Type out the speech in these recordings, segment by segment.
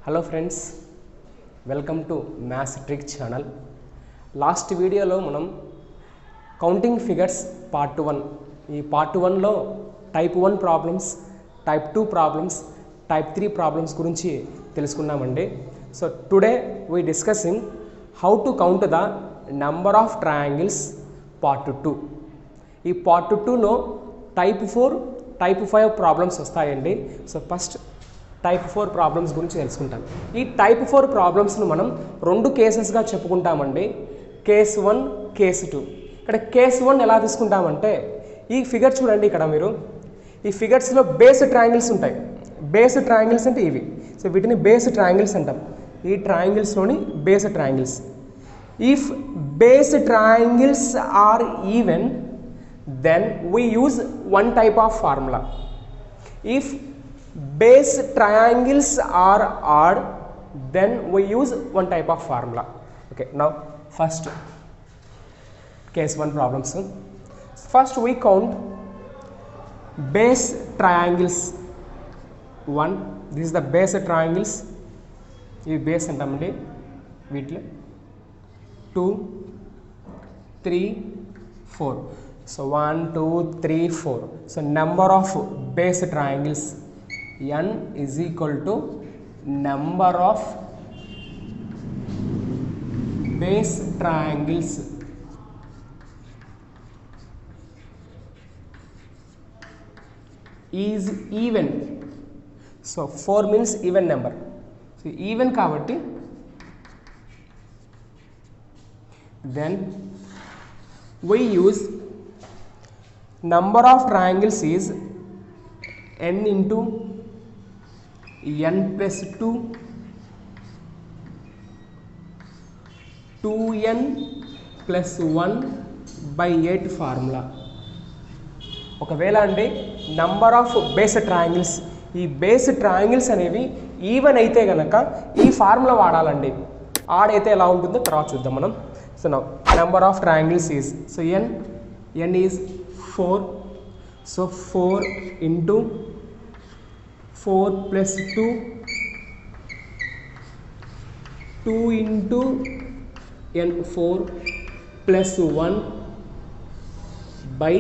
Hello friends, welcome to maths trick channel. Last వీడియోలో మనం counting figures part 1, ఈ part 1లో type 1 problems, type 2 problems, type 3 problems గురించి తెలుసుకున్నామండి. So today we discussing how to count the number of triangles part 2. ఈ part 2లో type 4, type 5 problems వస్తాయండి. So first type 4 problems గురించి తెలుసుకుంటాం. ఈ టైప్ 4 ప్రాబ్లమ్స్ను మనం రెండు కేసెస్గా చెప్పుకుంటామండి. Case 1, case 2. ఇక్కడ కేస్ 1 ఎలా తీసుకుంటామంటే, ఈ ఫిగర్ చూడండి. ఇక్కడ మీరు ఈ ఫిగర్స్లో బేస్ ట్రయాంగిల్స్ ఉంటాయి. బేస్ ట్రయాంగిల్స్ అంటే ఇవి. సో వీటిని బేస్ ట్రయాంగిల్స్ అంటాం. ఈ ట్రయాంగిల్స్లోని base triangles. If base triangles are even, then we use one type of formula. If base triangles are odd, then we use one type of formula. Okay, now first case 1 problems. First we count base triangles 1. This is the base triangles. This base antamandi veetlo 2, 3, 4. So 1, 2, 3, 4. So number of base triangles n is equal to number of base triangles is even. So 4 means even number. So even kabatti then we use number of triangles is n into n plus 2, 2n plus 1 by 8 formula. ఒకవేళ అండి number of base triangles, ఈ base triangles అనేవి even అయితే కనుక ఈ formula వాడాలండి. Add అయితే ఎలా ఉంటుందో తర్వాత చూద్దాం మనం. So now number of triangles is, so n is 4. So 4 into 4 plus 2, 2 into n 4 plus 1 by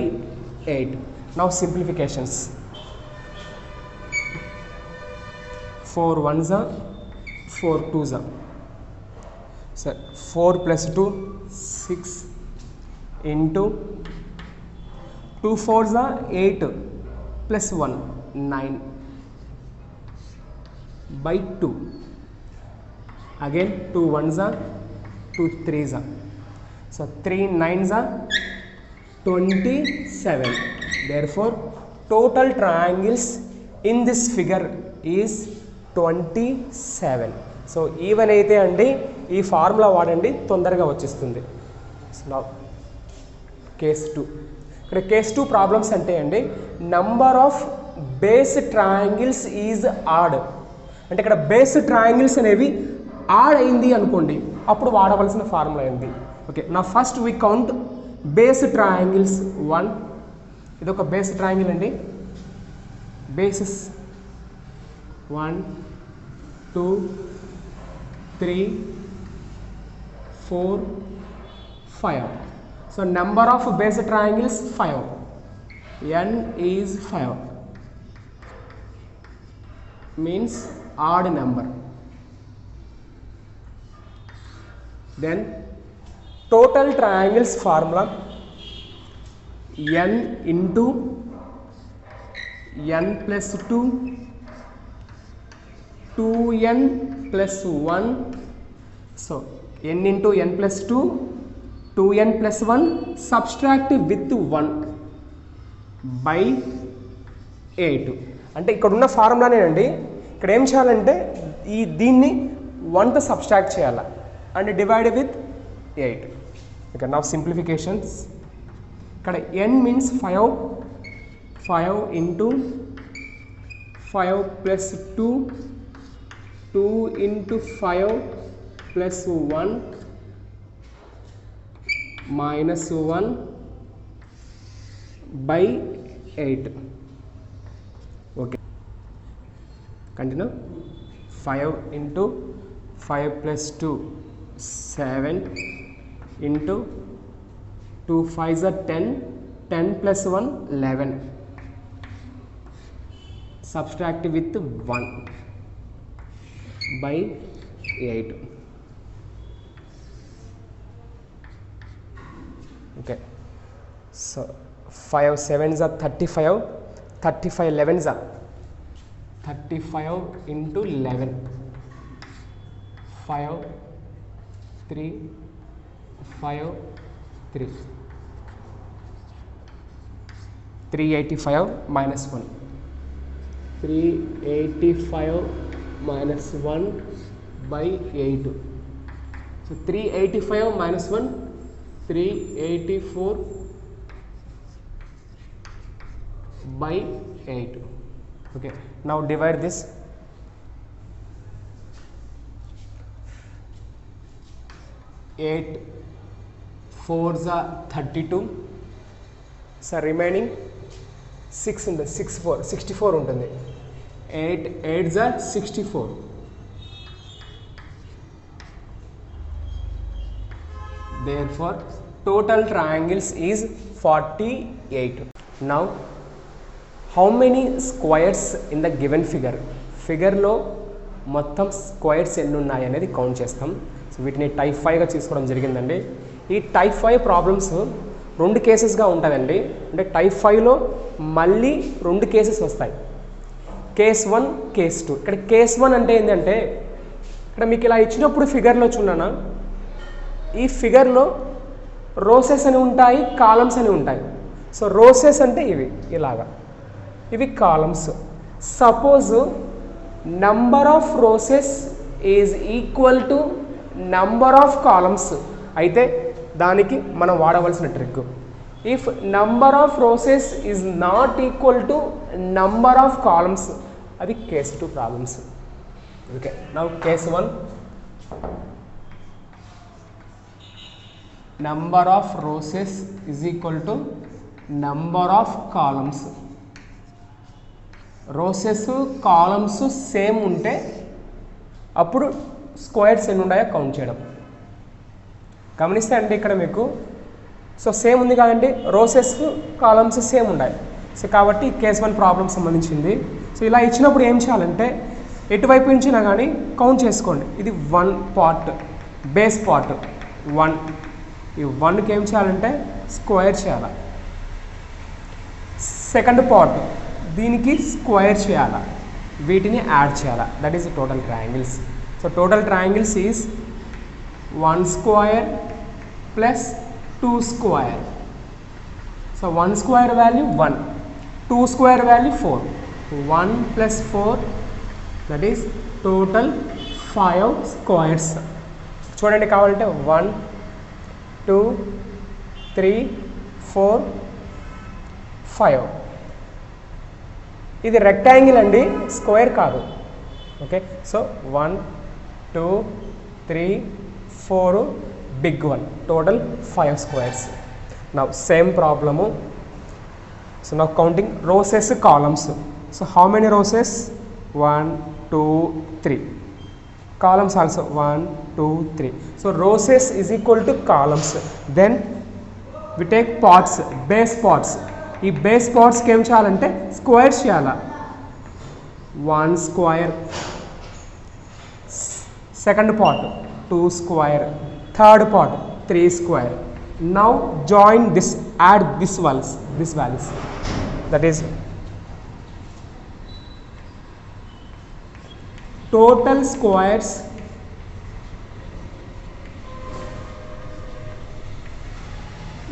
8. Now simplifications. 4 ones are 4 twos are. So 4 plus 2 6 into 2 4s are 8 plus 1 9 by 2. Again 2 1s are 2 3s are. So 3 9s are 27. Therefore total triangles in this figure is 27. So even అయితే అండి ఈ formula వాడండి, తొందరగా వచ్చేస్తుంది. So now case 2. ఇక్కడ case 2 problems అంటే అండి number of base triangles is odd. అంటే ఇక్కడ బేస్ ట్రయాంగిల్స్ అనేవి ఆడ్ అయింది అనుకోండి, అప్పుడు వాడవలసిన ఫార్ములా ఏంది. ఓకే, నా first we count base triangles 1. ఇది ఒక బేస్ ట్రయాంగిల్ అండి. Bases 1 2 3 4 5. So number of base triangles 5. n is 5, means odd number. Then total triangles formula n into n plus 2, 2n plus 1. So n into n plus 2, 2n plus 1 subtract with 1 by 8. అంటే ఇక్కడ ఉన్న ఫార్ములానే అండి. ఇక్కడ ఏం చేయాలంటే దీన్ని 1తో subtract చేయాలి and divide with 8. ఇక్కడ నా సింప్లిఫికేషన్స్. ఇక్కడ n means 5 into 5 plus 2, 2 into 5 plus 1 minus 1 by 8. Okay, continue. 5 into 5 plus 2 7 into 2 5s are 10, 10 plus 1 11, subtract with 1 by 8. Okay, so 5 7s are 35, 35 11s are 35 into 11, 5 3 5 3, 385 minus 1, 385 minus 1 by 8. So 385 minus 1, 384 by 8. Okay, now divide this. 8 4s are 32, so remaining 6 ఉంది, 64 ఉంటుంది. 8 8s are 64. Therefore total triangles is 48. Now how many squares in the given figure? ఫిగర్లో మొత్తం squares ఎన్ని ఉన్నాయి అనేది count చేస్తాం. So వీటిని type 5గా తీసుకోవడం జరిగిందండి. ఈ టైప్ 5 ప్రాబ్లమ్స్ 2 కేసెస్గా ఉంటుందండి. అంటే టైప్ 5లో మళ్ళీ 2 కేసెస్ వస్తాయి, కేస్ 1 కేస్ 2. ఇక్కడ కేస్ 1 అంటే ఏంటంటే, ఇక్కడ మీకు ఇలా ఇచ్చినప్పుడు ఫిగర్లో చూడనా, ఈ ఫిగర్లో రోసెస్ అని ఉంటాయి, కాలమ్స్ అని ఉంటాయి. సో రోసెస్ అంటే ఇవి ఇలాగా, ఇవి columns. Suppose number of rows is equal to number of columns అయితే దానికి మనం వాడవలసిన trick, if number of rows is not equal to number of columns, అది case 2 problems. Okay, now case 1, number of rows is equal to number of columns. Roses columns same ఉంటే అప్పుడు squares ఎన్ని ఉన్నాయో count చేయడం. గమనిస్తే అంటే ఇక్కడ మీకు సో సేమ్ ఉంది కదండి, రోసెస్ కాలమ్స్ సేమ్ ఉన్నాయి. సో కాబట్టి కేస్ 1 ప్రాబ్లమ్ సంబంధించింది. సో ఇలా ఇచ్చినప్పుడు ఏం చేయాలంటే ఎటువైపు నుంచినా కానీ కౌంట్ చేసుకోండి. ఇది 1 పార్ట్, బేస్ పార్ట్ 1. ఈ 1కి ఏం చేయాలంటే స్క్వేర్ చేయాలి. సెకండ్ పార్ట్ దీనికి స్క్వేర్ చేయాలి, వీటిని యాడ్ చేయాలి. That is total triangles. So total triangles is 1 square plus 2 square. So 1 square value 1, 2 square value 4, 1 plus 4 that is total 5 squares. చూడండి కావాలంటే 1 2 3 4 5. ఇది రెక్టాంగిల్ అండి, స్క్వేర్ కాదు. Okay, so 1 2 3 4 big one, total 5 squares. Now same problem. So now counting rows columns. So how many rows? 1 2 3. columns also 1 2 3. So rows is equal to columns. Then we take parts, base parts. ఈ base పార్ట్స్కి ఏం చేయాలంటే squares చేయాలా. 1 square, second part 2 square, third part 3 square. Now join this, add this values. That is total squares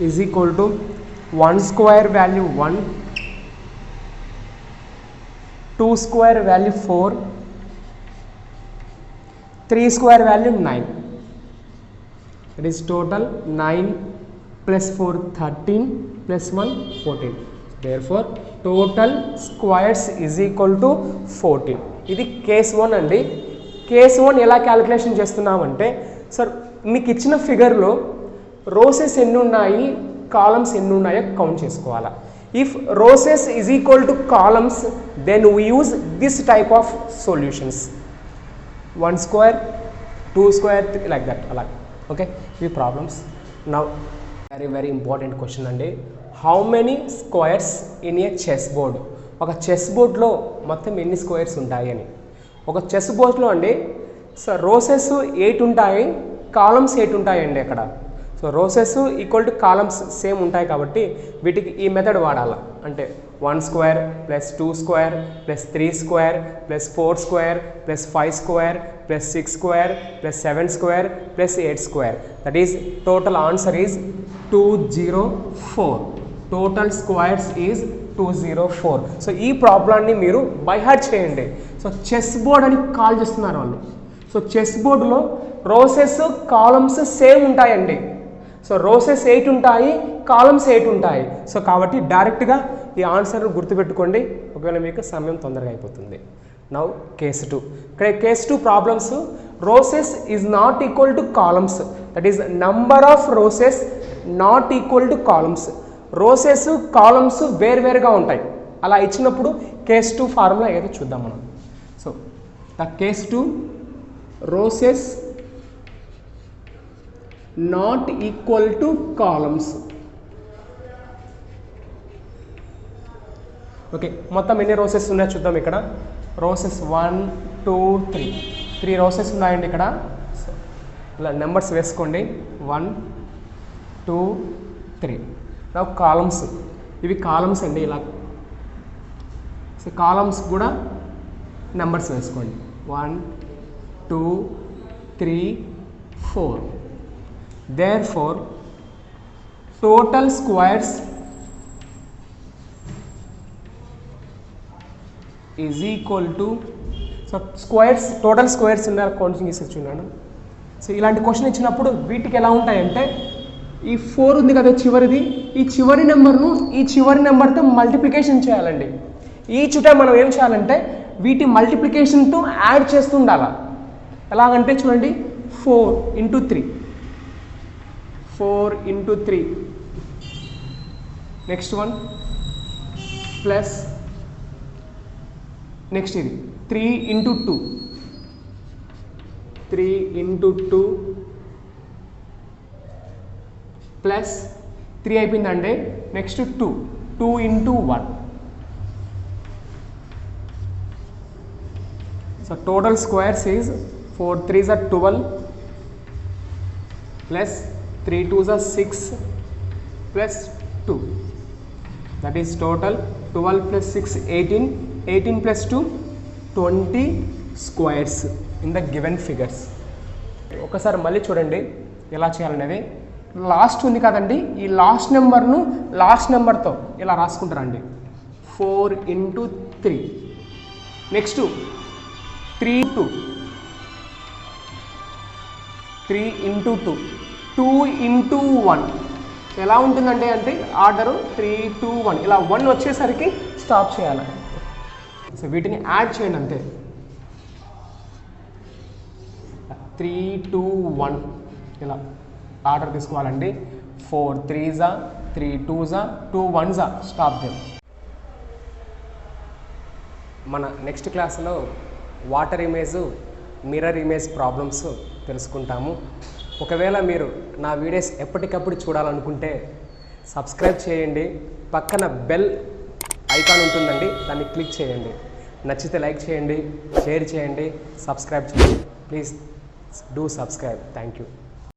is equal to 1 square value 1, 2 square value 4, 3 square value 9. It is total 9 plus 4 13 plus 1 14. Therefore total squares is equal to 14. ఇది case 1 అండి. Case 1 ఎలా calculation చేస్తున్నామంటే, sir మీకు ఇచ్చిన ఫిగర్లో roses ఎన్ని ఉన్నాయి, columns ఎన్ని ఉన్నాయో కౌంట్ చేసుకోవాలా. If rows is equal to columns, then we use this type of solutions. 1 square, 2 square, 3, like that. Okay, these problems. Now very important question అండి. How many squares in a chess board? ఒక chess బోర్డ్లో మొత్తం ఎన్ని squares ఉంటాయి అని. ఒక chess బోర్డ్లో అండి రోసెస్ 8 ఉంటాయి, కాలమ్స్ 8 ఉంటాయండి అక్కడ. So roses equal to columns same ఉంటాయి కాబట్టి వీటికి ఈ మెథడ్ వాడాలి. అంటే 1 square plus 2 square plus 3 square plus 4 square plus 5 square plus 6 square plus 7 square plus 8 square. That is total answer is 204. Total squares is 204. So ఈ ప్రాబ్లాన్ని మీరు by heart చేయండి. So chess board అని కాల్ చేస్తున్నారు వాళ్ళు. So chess బోర్డులో roses columns same ఉంటాయండి. So roses 8 ఉంటాయి, columns 8 ఉంటాయి. సో కాబట్టి డైరెక్ట్గా ఈ ఆన్సర్ను గుర్తుపెట్టుకోండి, ఒకవేళ మీకు సమయం తొందరగా అయిపోతుంది. Now case 2. ఇక్కడ case 2 problems roses is not equal to columns. That is number of roses not equal to columns. Roses columns వేరువేరుగా ఉంటాయి. అలా ఇచ్చినప్పుడు కేస్ 2 ఫార్ములా ఏదో చూద్దాం మనం. So the case 2 roses not equal to columns. Okay, మొత్తం ఎన్ని రోసెస్ ఉన్నాయో చూద్దాం. ఇక్కడ రోసెస్ 1 2 3 రోసెస్ ఉన్నాయండి ఇక్కడ. సో ఇలా నెంబర్స్ వేసుకోండి, 1 2 3. నా కాలమ్స్, ఇవి కాలమ్స్ అండి. ఇలా సో కాలమ్స్ కూడా నెంబర్స్ వేసుకోండి, 1 2 3 4. Therefore total squares is equal to, so squares total squares ఉన్న కౌంటింగ్ ఇస్తున్నాను. సో ఇలాంటి క్వశ్చన్ ఇచ్చినప్పుడు వీటికి ఎలా ఉంటాయంటే, ఈ 4 ఉంది కదా చివరిది, ఈ చివరి నెంబర్ను ఈ చివరి నెంబర్తో మల్టిప్లికేషన్ చేయాలండి. ఈ చుట్ట మనం ఏం చేయాలంటే వీటి మల్టిప్లికేషన్తో యాడ్ చేస్తూ ఉండాలి. ఎలాగంటే చూడండి, 4 into 3, 4 into 3, next one plus next ఇది 3 into 2, 3 into 2 ప్లస్ 3 అయిపోయిందండి. Next 2 into 1. So total squares is 4 3s are 12 plus 3 2s are 6 plus 2. That is total 12 plus 6 18, 18 plus 2 20 squares in the given figures. ఒకసారి మళ్ళీ చూడండి ఎలా చేయాలనేది. Last ఉంది కదండి, ఈ లాస్ట్ నెంబర్ను లాస్ట్ నెంబర్తో ఇలా రాసుకుంటారండి, 4 into 3. Next 3 into 2, 2 into 1. ఎలా ఉంటుందంటే అంటే ఆర్డరు 3 2 1, ఇలా 1 వచ్చేసరికి స్టాప్ చేయాలి. సో వీటిని యాడ్ చేయండి అంతే, 3 2 1 ఇలా ఆర్డర్ తీసుకోవాలండి. 4 3s, 3 2s, 2 1s, stop them. మన నెక్స్ట్ క్లాస్లో water image, mirror image problems తెలుసుకుంటాము. ఒకవేళ మీరు నా వీడియోస్ ఎప్పటికప్పుడు చూడాలనుకుంటే సబ్స్క్రైబ్ చేయండి, పక్కన బెల్ ఐకాన్ ఉంటుందండి, దాన్ని క్లిక్ చేయండి. నచ్చితే లైక్ చేయండి, షేర్ చేయండి, సబ్స్క్రైబ్ చేయండి. Please do subscribe. Thank you.